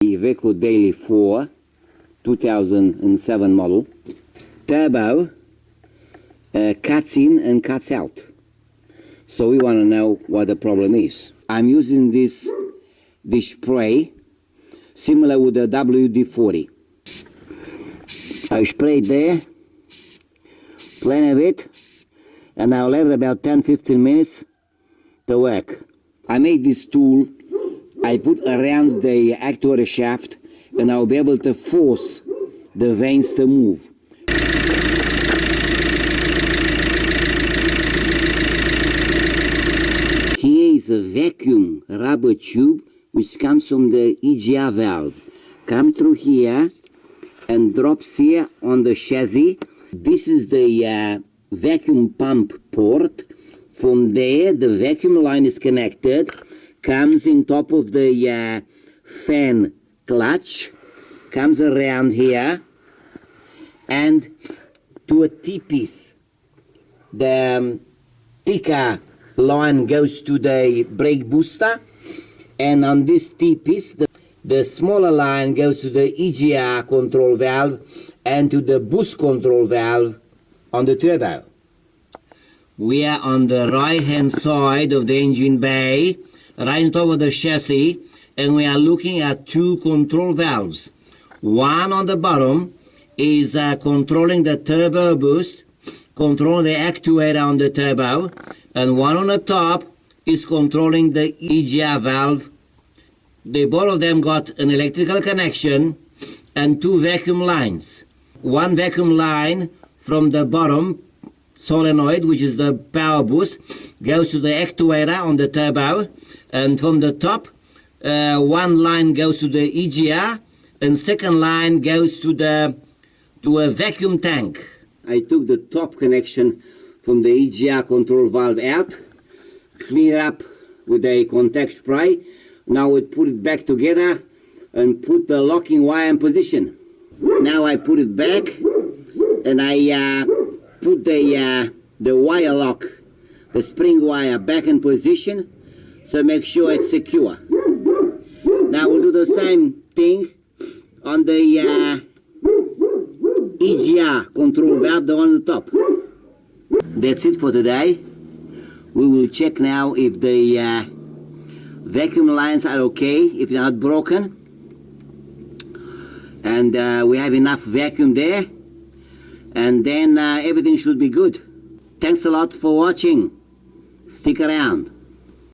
Iveco Daily 4 2007 model. Turbo cuts in and cuts out. So we want to know what the problem is. I'm using this spray similar with the WD-40. I sprayed there, plenty of it, and I'll let it about 10-15 minutes to work. I made this tool I put around the actuator shaft, and I'll be able to force the vanes to move. Here is a vacuum rubber tube which comes from the HPI valve. Comes through here and drops here on the chassis. This is the vacuum pump port. From there the vacuum line is connected, comes in top of the fan clutch, comes around here and to a T-piece. The thicker line goes to the brake booster, and on this T-piece the smaller line goes to the HPI control valve and to the boost control valve on the turbo. We are on the right hand side of the engine bay, right on top of the chassis, and we are looking at two control valves. One on the bottom is controlling the turbo boost, controlling the actuator on the turbo, and one on the top is controlling the HPI valve. Both of them got an electrical connection and two vacuum lines. One vacuum line from the bottom solenoid, which is the power boost, goes to the actuator on the turbo, and from the top one line goes to the HPI and second line goes to a vacuum tank. I took the top connection from the HPI control valve out, clean it up with a contact spray. Now we put it back together and put the locking wire in position. Now I put it back and I put the wire lock, the spring wire, back in position, so make sure it's secure. Now we'll do the same thing on the HPI control valve, the one on the top. That's it for today. We will check now if the vacuum lines are okay, if they're not broken, and we have enough vacuum there, and then everything should be good. Thanks a lot for watching. Stick around.